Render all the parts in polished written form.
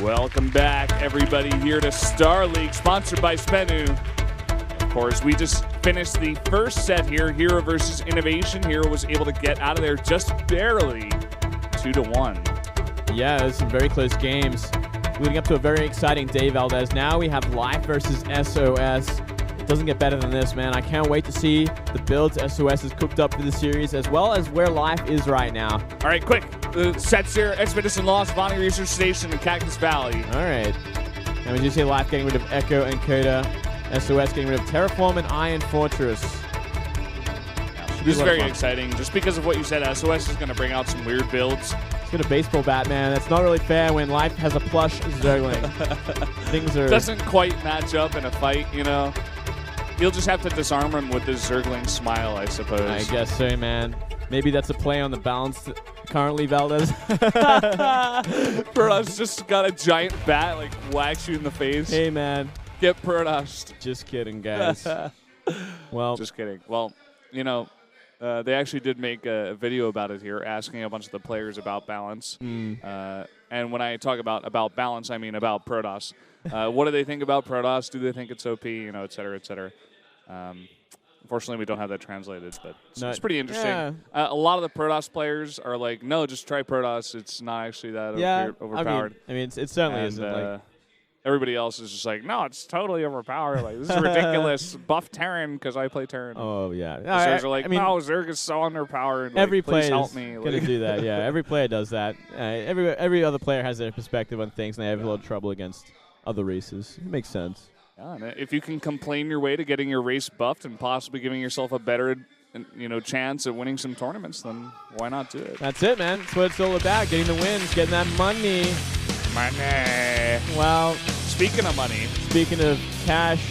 Welcome back, everybody, here to Star League, sponsored by SBENU. Of course, we just finished the first set here, herO versus Innovation. herO was able to get out of there just barely 2-1. Yeah, there's some very close games leading up to a very exciting day, Valdez. Now we have Life versus SOS. It doesn't get better than this, man. I can't wait to see the builds SOS has cooked up for the series, as well as where Life is right now. All right, quick. Sets here, Expedition Lost, Vonnie Research Station, and Cactus Valley. All right. And we do see Life getting rid of Echo and Coda. SOS getting rid of Terraform and Iron Fortress. This is very exciting. Just because of what you said, SOS is going to bring out some weird builds. Let's get a baseball bat, man. That's not really fair when Life has a plush Zergling. Things are... Doesn't quite match up in a fight, you know. You'll just have to disarm him with this Zergling smile, I suppose. I guess so, man. Maybe that's a play on the balance currently, Valdez. Protoss just got a giant bat, like, whacks you in the face. Hey, man. Get Protoss. Just kidding, guys. Well, just kidding. Well, you know, they actually did make a video about it here, asking a bunch of the players about balance. And when I talk about balance, I mean about Protoss. What do they think about Protoss? Do they think it's OP? You know, et cetera, et cetera. Unfortunately, we don't have that translated, but it's pretty interesting. Yeah. A lot of the Protoss players are like, no, just try Protoss. It's not actually that overpowered. I mean it certainly isn't. Like, everybody else is just like, no, it's totally overpowered. Like, this is ridiculous. Buff Terran because I play Terran. Oh, yeah. Zergs are like, I mean, no, Zerg is so underpowered. Every player is going to do that, yeah. Every player does that. Every other player has their perspective on things, and they have a lot of trouble against other races. It makes sense. Yeah, and if you can complain your way to getting your race buffed and possibly giving yourself a better chance at winning some tournaments, then why not do it? That's it, man. That's what it's all about, getting the wins, getting that money. Money. Well, speaking of money. Speaking of cash,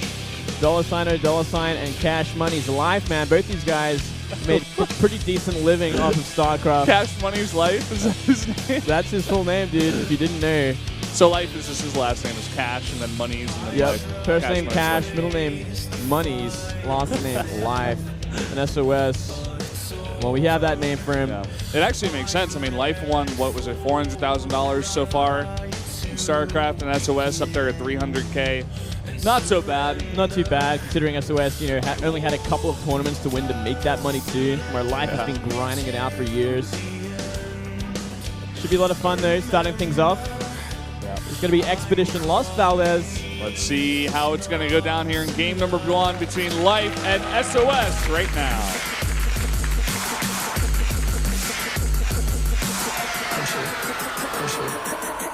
$, and cash money's Life, man. Both these guys made a pretty decent living off of Starcraft. Cash Money's Life? Is that his name? That's his full name, dude, if you didn't know. So Life is just his last name is Cash, and then Money's, and then Life. First name Cash, middle name Money's, last name Life. And SOS, well, we have that name for him. Yeah. It actually makes sense. I mean, Life won, what was it, $400,000 so far in StarCraft, and SOS up there at $300K. Not so bad. Not too bad, considering SOS, only had a couple of tournaments to win to make that money too, where Life has been grinding it out for years. Should be a lot of fun though, starting things off. It's going to be Expedition Lost, Valdez. Let's see how it's going to go down here in game number 1 between Life and SOS right now.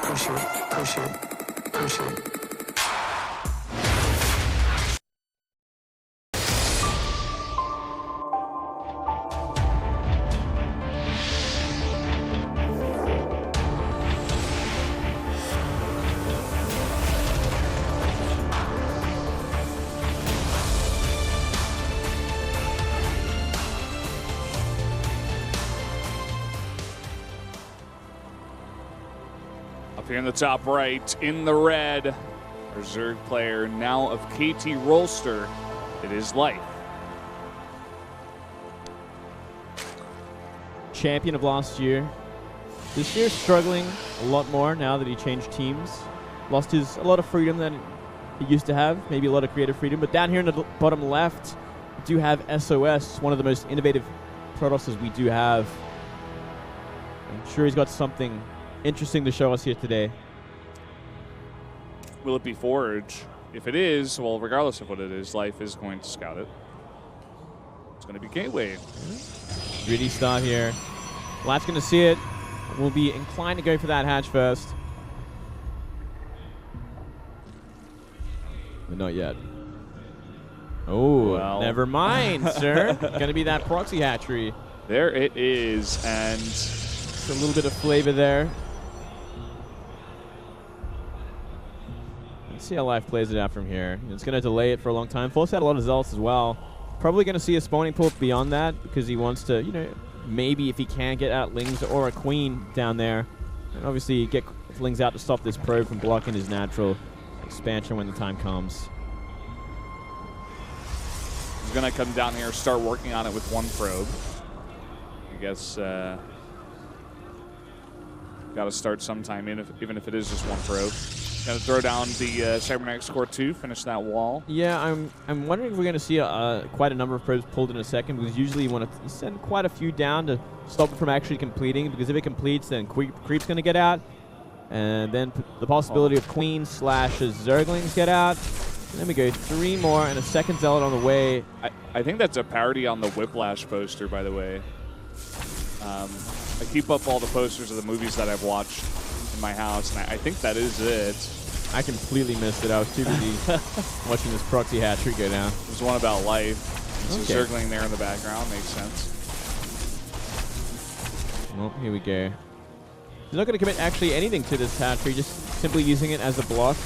Push it. Up here in the top right, in the red, our Zerg player, now of KT Rolster. It is Life. Champion of last year. This year struggling a lot more now that he changed teams. Lost a lot of freedom that he used to have, maybe a lot of creative freedom. But down here in the bottom left, we do have SOS, one of the most innovative Protosses we do have. I'm sure he's got something interesting to show us here today. Will it be Forge? If it is, well, regardless of what it is, Life is going to scout it. It's going to be Gateway. 3D star here. Life's going to see it. We'll be inclined to go for that hatch first. But not yet. Oh, well, never mind, sir. Going to be that proxy hatchery. There it is, and just a little bit of flavor there. Let's see how Life plays it out from here. It's going to delay it for a long time. Force had a lot of zealots as well. Probably going to see a spawning pool beyond that because he wants to, maybe if he can get out Lings or a Queen down there. And obviously get Lings out to stop this probe from blocking his natural expansion when the time comes. He's going to come down here, start working on it with one probe. I guess Got to start sometime, even if it is just one probe. Got to throw down the Cybernetics Core 2, finish that wall. Yeah, I'm wondering if we're going to see quite a number of probes pulled in a second, because usually you want to send quite a few down to stop it from actually completing, because if it completes, then Creep's going to get out, and then the possibility of Queen / Zerglings get out. And then we go 3 more, and a second Zealot on the way. I think that's a parody on the Whiplash poster, by the way. I keep up all the posters of the movies that I've watched in my house, and I think that is it. I completely missed it. I was too busy watching this proxy hatchery go down. There's one about life. There's Okay. a Zergling there in the background. Makes sense. Well, here we go. He's not going to commit actually anything to this hatchery, just simply using it as a block.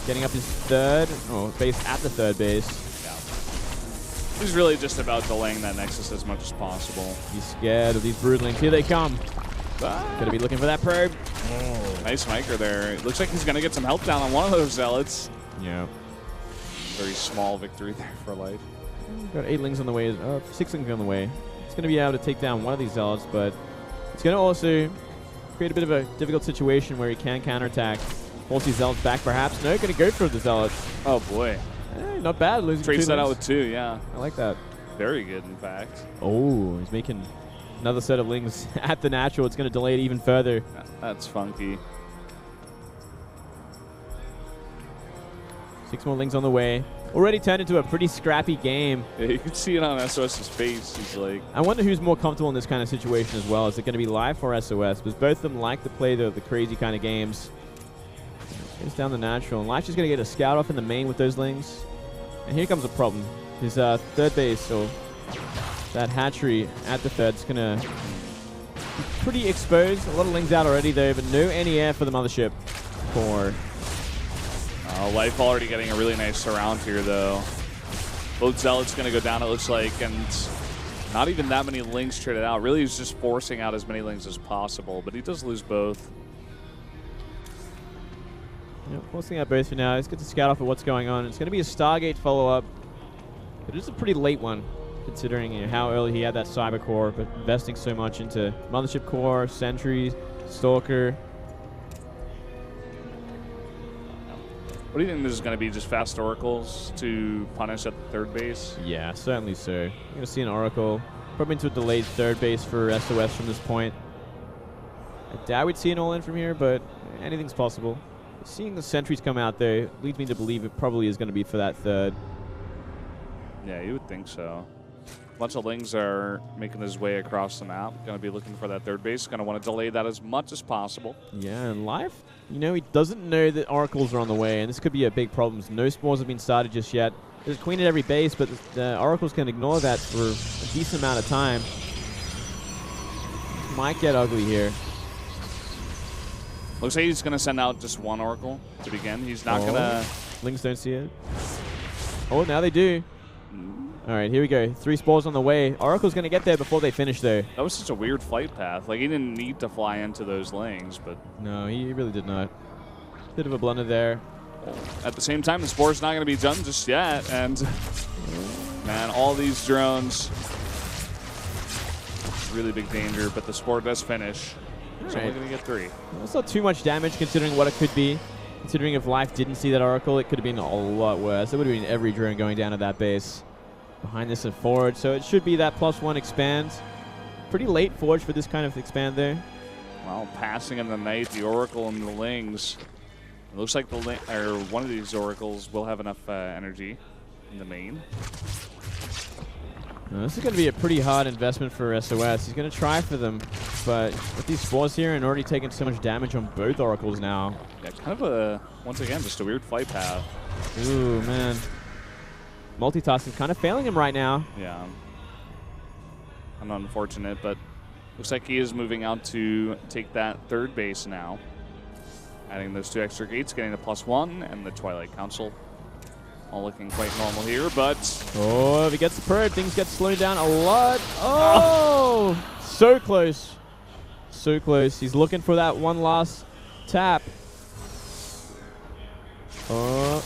Getting up his base at the third base. He's really just about delaying that Nexus as much as possible. He's scared of these broodlings. Here they come. Gonna be looking for that probe. Nice micro there. It looks like he's gonna get some help down on one of those Zealots. Yeah. Very small victory there for life. Got 8 lings on the way. 6 lings on the way. It's gonna be able to take down one of these Zealots, but it's gonna also create a bit of a difficult situation where he can counterattack. Force these Zealots back, perhaps. No, gonna go for the Zealots. Oh boy. Not bad, losing 2 Trades that lings. out with 2, yeah. I like that. Very good, in fact. Oh, he's making another set of lings at the natural. It's going to delay it even further. That's funky. 6 more lings on the way. Already turned into a pretty scrappy game. Yeah, you can see it on SOS's face. He's like... I wonder who's more comfortable in this kind of situation as well. Is it going to be Life or SOS? Because both of them like to play the crazy kind of games. Gets down the natural. And Life's just going to get a scout off in the main with those lings. And here comes a problem. His third base, or that hatchery at the third, is going to be pretty exposed. A lot of lings out already, though, but no anti-air for the mothership core. Life already getting a really nice surround here, though. Both Zealots going to go down, it looks like, and not even that many lings traded out. Really, he's just forcing out as many lings as possible, but he does lose both. Yep, forcing out both for now. Let's get to scout off at what's going on. It's going to be a Stargate follow-up. But it's a pretty late one, considering how early he had that Cyber Core, but investing so much into Mothership Core, Sentries, Stalker. What do you think this is going to be? Just fast Oracles to punish at the third base? Yeah, certainly so. You're going to see an Oracle. Probably into a delayed third base for SOS from this point. I doubt we'd see an all-in from here, but anything's possible. Seeing the Sentries come out there leads me to believe it probably is going to be for that third. Yeah, you would think so. A bunch of lings are making his way across the map. Going to be looking for that third base. Going to want to delay that as much as possible. Yeah, and Life, you know, he doesn't know that Oracles are on the way, and this could be a big problem. No spores have been started just yet. There's Queen at every base, but the Oracles can ignore that for a decent amount of time. Might get ugly here. Looks like he's going to send out just one Oracle to begin. He's not going to... Lings don't see it. Oh, now they do. All right, here we go. 3 spores on the way. Oracle's going to get there before they finish, though. That was such a weird flight path. Like, he didn't need to fly into those lings, but... No, he really did not. Bit of a blunder there. At the same time, the spore's not going to be done just yet, and... Man, all these drones... Really big danger, but the spore does finish. He's only going to get 3. That's not too much damage considering what it could be. Considering if Life didn't see that Oracle, it could have been a lot worse. It would have been every drone going down to that base. Behind this and forward, so it should be that +1 expand. Pretty late forge for this kind of expand there. Well, passing in the night, the Oracle and the Lings. It looks like one of these Oracles will have enough energy in the main. This is going to be a pretty hard investment for SOS. He's going to try for them, but with these spores here and already taking so much damage on both Oracles now. Yeah, kind of a, once again, just a weird flight path. Ooh, man. Multitasking kind of failing him right now. Yeah. Kind of unfortunate, but looks like he is moving out to take that third base now. Adding those 2 extra gates, getting the +1, and the Twilight Council. All looking quite normal here, but... Oh, if he gets the probe, things get slowed down a lot. Oh! So close. So close. He's looking for that one last tap. Oh.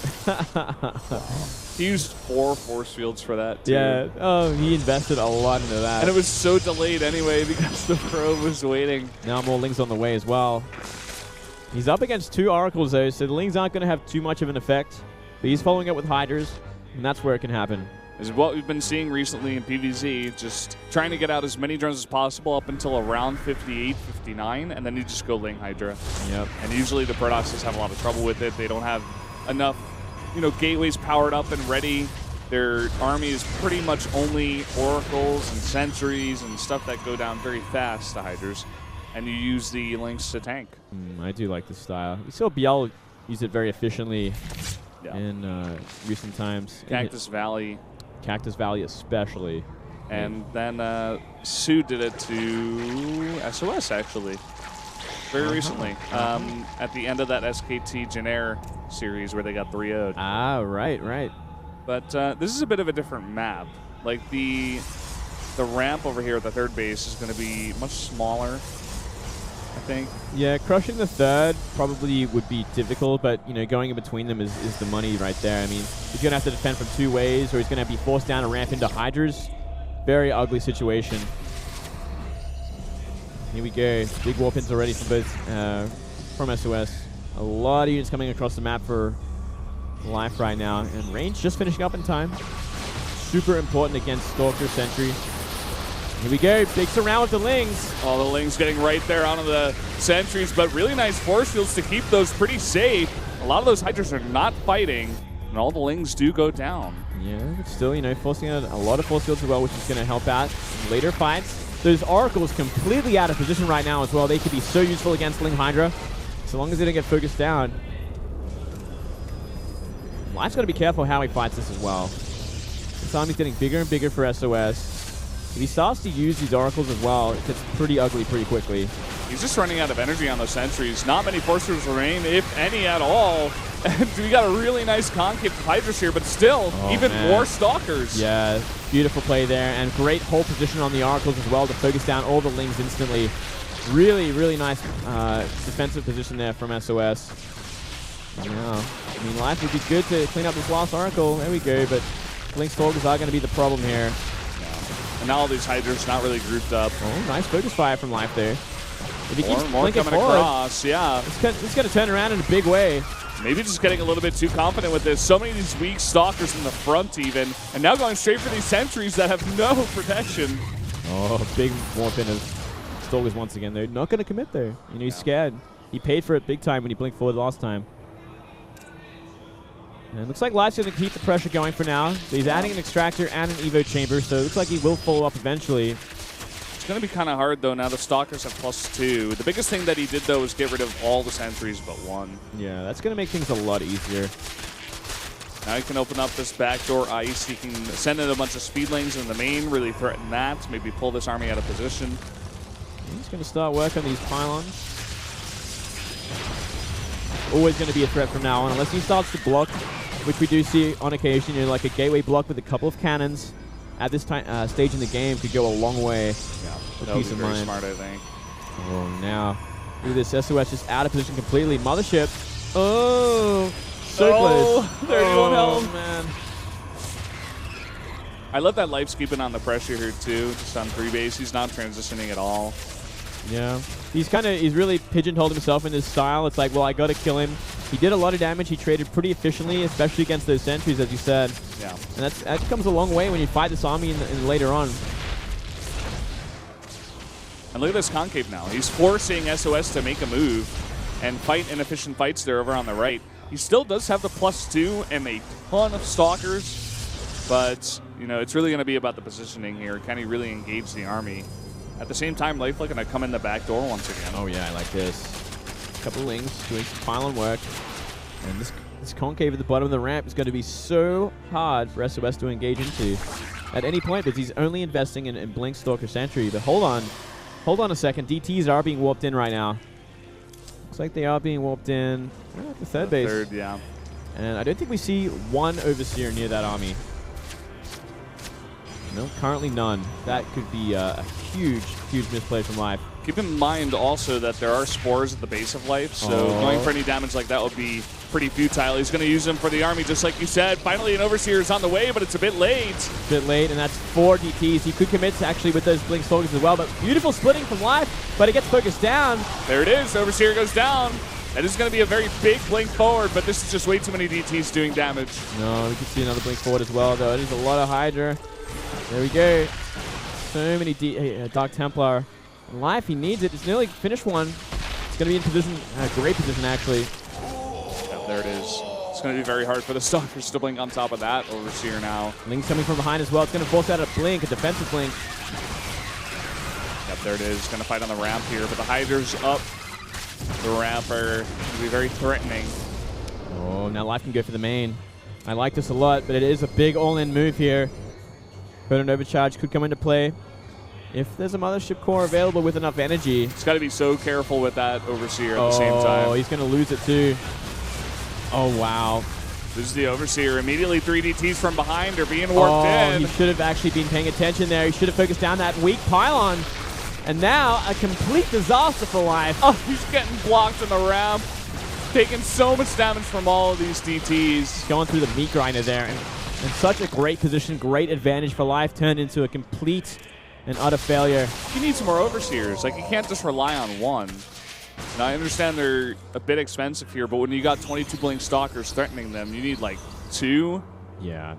He used 4 force fields for that, too. Yeah. Oh, he invested a lot into that. And it was so delayed anyway because the pro was waiting. Now more Lings on the way as well. He's up against 2 Oracles, though, so the Lings aren't going to have too much of an effect. But he's following up with Hydras, and that's where it can happen. Is what we've been seeing recently in PvZ, just trying to get out as many drones as possible up until around 58, 59, and then you just go Ling Hydra. Yep. And usually the Protoxes have a lot of trouble with it. They don't have enough, gateways powered up and ready. Their army is pretty much only Oracles and Sentries and stuff that go down very fast to Hydras. And you use the Lynx to tank. I do like this style. We saw Biel use it very efficiently in recent times. Cactus Valley. Cactus Valley especially. And then Sue did it to SOS, actually, very recently, at the end of that SKT Genair series where they got 3-0'd. Ah, right. But this is a bit of a different map. Like, the ramp over here at the third base is going to be much smaller, I think. Yeah, crushing the third probably would be difficult, but going in between them is the money right there. I mean, he's going to have to defend from 2 ways, or he's going to be forced down to ramp into Hydras. Very ugly situation. Here we go. Big warp ins already from both from SOS. A lot of units coming across the map for Life right now, and range just finishing up in time. Super important against Stalker Sentry. Here we go, big surround with the Lings. Oh, the Lings getting right there onto the Sentries, but really nice force fields to keep those pretty safe. A lot of those Hydras are not fighting, and all the Lings do go down. Yeah, but still, forcing out a lot of force fields as well, which is going to help out in later fights. Those Oracles completely out of position right now as well. They could be so useful against Ling Hydra, so long as they don't get focused down. Life's got to be careful how he fights this as well. This army's getting bigger and bigger for SOS. If he starts to use these Oracles as well, it gets pretty ugly pretty quickly. He's just running out of energy on those Sentries. Not many force fields remain, if any at all. And we got a really nice concave Hydras here, but still, more Stalkers. Yeah, beautiful play there, and great hold position on the Oracles as well to focus down all the Lings instantly. Really, really nice defensive position there from SOS. Yeah, I mean, Life would be good to clean up this last Oracle. There we go, but Link Stalkers are going to be the problem here. And now all these Hydras not really grouped up. Oh, nice focus fire from Life there. If he keeps more coming forward, across, yeah. It's going to turn around in a big way. Maybe just getting a little bit too confident with this. So many of these weak Stalkers in the front even. And now going straight for these Sentries that have no protection. Oh, big warp in of Stalkers once again. They're not going to commit there. He's scared. He paid for it big time when he blinked forward last time. And it looks like Life's going to keep the pressure going for now. So he's adding an Extractor and an Evo Chamber, so it looks like he will follow up eventually. It's going to be kind of hard, though. Now the Stalkers have +2. The biggest thing that he did, though, was get rid of all the Sentries but 1. Yeah, that's going to make things a lot easier. Now he can open up this backdoor ice. He can send in a bunch of speedlings in the main, really threaten that, maybe pull this army out of position. He's going to start work on these pylons. Always going to be a threat from now on, unless he starts to block, which we do see on occasion. Like a gateway block with a couple of cannons at this stage in the game could go a long way. Yeah, peace of mind. Smart, I think. Oh, now look at this. SOS just out of position completely. Mothership. Oh, so close. 31 health. Man. I love that Life's keeping on the pressure here too. Just on 3 base, he's not transitioning at all. Yeah, he's really pigeonholed himself in his style. It's like, well, I got to kill him. He did a lot of damage. He traded pretty efficiently, especially against those Sentries, as you said. Yeah. And that comes a long way when you fight this army in later on. And look at this concave now. He's forcing SOS to make a move and fight inefficient fights there over on the right. He still does have the +2 and a ton of Stalkers, but it's really going to be about the positioning here. Can he really engage the army? At the same time, Life going to come in the back door once again. Oh yeah, I like this. A couple of Lings doing some pylon work. And this concave at the bottom of the ramp is going to be so hard for SOS to engage into at any point, because he's only investing in Blink, Stalker, Sentry. But hold on a second. DTs are being warped in right now. Looks like they are being warped in at the third base. Third, yeah. And I don't think we see one Overseer near that army. No, currently none. That could be a huge, huge misplay from Life. Keep in mind also that there are spores at the base of life, so going for any damage like that would be pretty futile. He's going to use them for the army, just like you said. Finally, an Overseer is on the way, but it's a bit late. And that's 4 DTs. He could commit actually with those Blink Stalkers as well, but beautiful splitting from Life, but it gets focused down. There it is. Overseer goes down. That is going to be a very big blink forward, but this is just way too many DTs doing damage. No, we can see another blink forward as well, though. It is a lot of Hydra. There we go. So many Dark Templar. And Life, he needs it. It's nearly finished one. It's going to be in position, great position, actually. Yep, there it is. It's going to be very hard for the Stalkers to blink on top of that. Overseer now. Link's coming from behind as well. It's going to force out a blink, a defensive blink. Yep, there it is. Going to fight on the ramp here, but the Hydra's up. The ramp are going to be very threatening. Oh, now Life can go for the main. I like this a lot, but it is a big all-in move here. Photon Overcharge could come into play. If there's a Mothership Core available with enough energy. He's got to be so careful with that Overseer at the same time. Oh, he's going to lose it too. Oh, wow. This is the Overseer. Immediately 3 DTs from behind are being warped in. He should have actually been paying attention there. He should have focused down that weak pylon. And now a complete disaster for Life. Oh, he's getting blocked on the ramp. Taking so much damage from all of these DTs. Going through the meat grinder there. And such a great position, great advantage for Life, turned into a complete and utter failure. You need some more Overseers. Like, you can't just rely on one. Now, I understand they're a bit expensive here, but when you got 22 Blink Stalkers threatening them, you need like 2. Yeah.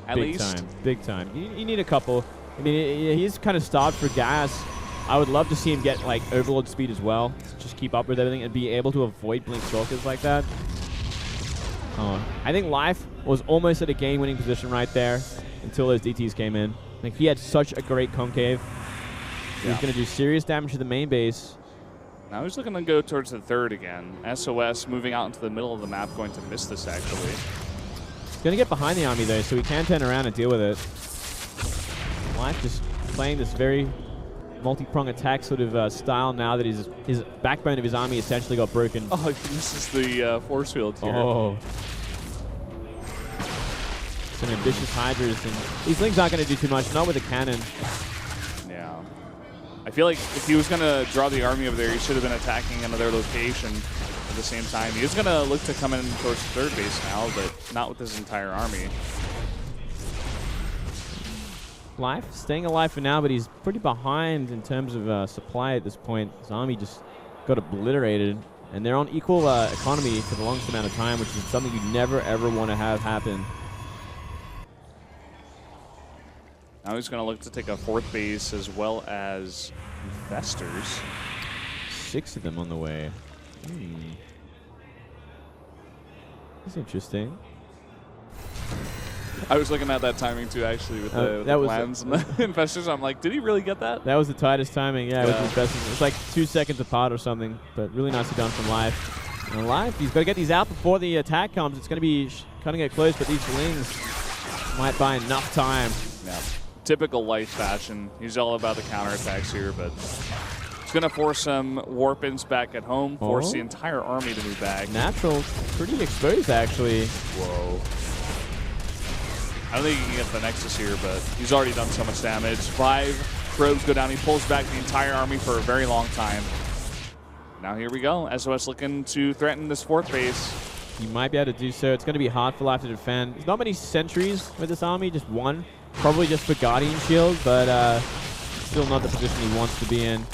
At least. Big time. You need a couple. I mean, he's kind of starved for gas. I would love to see him get like Overlord speed as well. Just keep up with everything and be able to avoid Blink Stalkers like that. Oh, I think Life was almost at a game-winning position right there until those DTs came in. Like, he had such a great concave. He was going to do serious damage to the main base. Now he's looking to go towards the third again. SOS moving out into the middle of the map, going to miss this actually. He's going to get behind the army though, so he can turn around and deal with it. Life just playing this very multi-prong attack sort of style now that his backbone of his army essentially got broken. Oh, this is the force field here. Oh. Some ambitious Hydras, and these Lings aren't going to do too much, not with a cannon. Yeah. I feel like if he was going to draw the army over there, he should have been attacking another location at the same time. He was going to look to come in towards third base now, but not with his entire army. Life staying alive for now, but he's pretty behind in terms of supply at this point. His army just got obliterated, and they're on equal economy for the longest amount of time, which is something you never ever want to have happen. Now he's going to look to take a fourth base as well as investors. 6 of them on the way. That's interesting. I was looking at that timing too, actually, with the plans and the investors. I'm like, did he really get that? That was the tightest timing, yeah. With the investors. It's like 2 seconds apart or something, but really nicely done from Life. And Life, he's got to get these out before the attack comes. It's going to be cutting it close, but these Lings might buy enough time. Yeah. Typical Life fashion. He's all about the counterattacks here, but it's going to force some warp-ins back at home, force the entire army to move back. Natural, pretty exposed, actually. Whoa. I don't think he can get the Nexus here, but he's already done so much damage. 5 probes go down. He pulls back the entire army for a very long time. Now here we go. SOS looking to threaten this fourth base. He might be able to do so. It's going to be hard for Life to defend. There's not many sentries with this army, just 1. Probably just for Guardian Shield, but still not the position he wants to be in.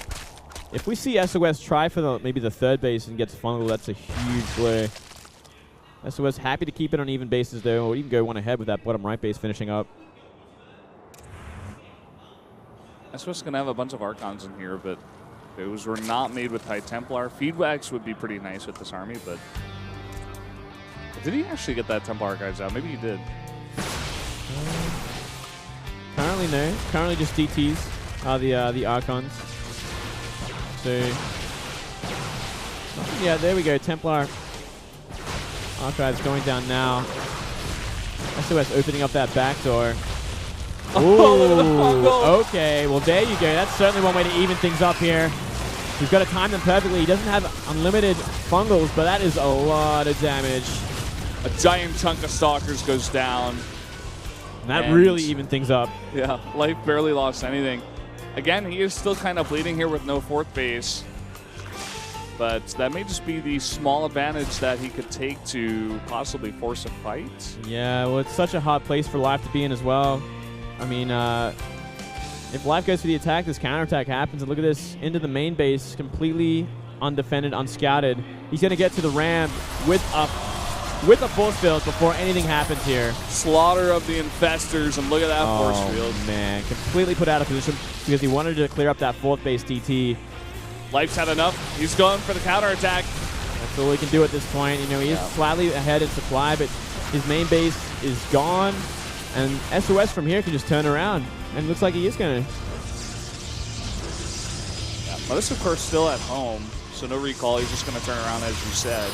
If we see SOS try for maybe the third base and gets fungal, that's a huge blow. SOS happy to keep it on even bases though, or even go 1 ahead with that bottom right base finishing up. SOS is going to have a bunch of Archons in here, but those were not made with High Templar. Feedbacks would be pretty nice with this army, but did he actually get that Templar Archives out? Maybe he did. Currently no. Currently just DTs are the Archons. So yeah, there we go. Templar Archives going down now. SOS opening up that back door. Ooh, okay, well there you go. That's certainly one way to even things up here. He's got to time them perfectly. He doesn't have unlimited fungals, but that is a lot of damage. A giant chunk of Stalkers goes down. And that really evened things up. Yeah, Life barely lost anything. Again, he is still kind of bleeding here with no fourth base. But that may just be the small advantage that he could take to possibly force a fight. Yeah, well, it's such a hot place for Life to be in as well. I mean, if Life goes for the attack, this counterattack happens. And look at this, into the main base, completely undefended, unscouted. He's going to get to the ramp with a force field before anything happens here. Slaughter of the infestors, and look at that force field. Oh, man, completely put out of position because he wanted to clear up that fourth base DT. Life's had enough. He's going for the counterattack. That's all he can do at this point. You know, he is slightly ahead in supply, but his main base is gone. And SOS from here can just turn around. And looks like he is going to. Yeah, well, this, of course, still at home. So no recall. He's just going to turn around, as you said.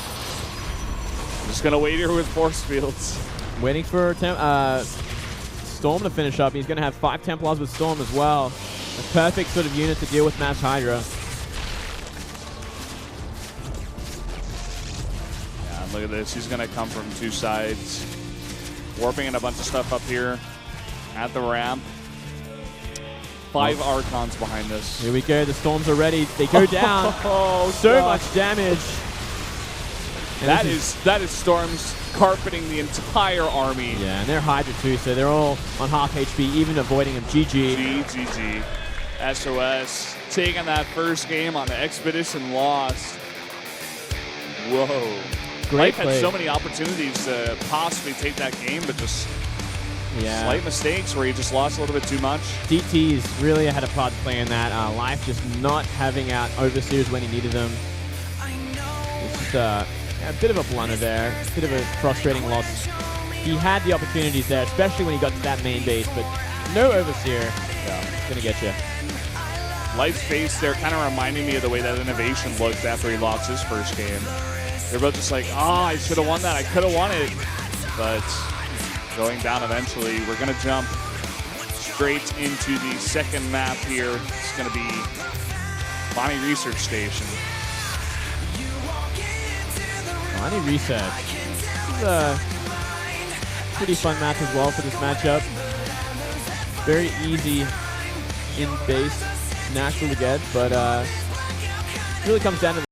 Just going to wait here with force fields. Waiting for Storm to finish up. He's going to have 5 Templars with Storm as well. A perfect sort of unit to deal with Match Hydra. Look at this. He's going to come from 2 sides. Warping in a bunch of stuff up here at the ramp. 5 Archons behind this. Here we go. The Storms are ready. They go down. So much damage. And that is Storms carpeting the entire army. Yeah, and they're Hydra too, so they're all on half HP, even avoiding him. GG. GG. SOS taking that first game on the Expedition, lost. Whoa. Great Life had so many opportunities to possibly take that game, but just slight mistakes where he just lost a little bit too much. DT's really had a part to play in that. Life just not having out Overseers when he needed them. It's just a bit of a blunder there, a bit of a frustrating loss. He had the opportunities there, especially when he got to that main base, but no Overseer. It's going to get you. Life's face there kind of reminding me of the way that Innovation looked after he lost his first game. They're both just like, I should have won that. I could have won it. But going down eventually, we're going to jump straight into the second map here. It's going to be Bonnie Research Station. Bonnie Research. This is a pretty fun match as well for this matchup. Very easy in base, natural to get, but really comes down to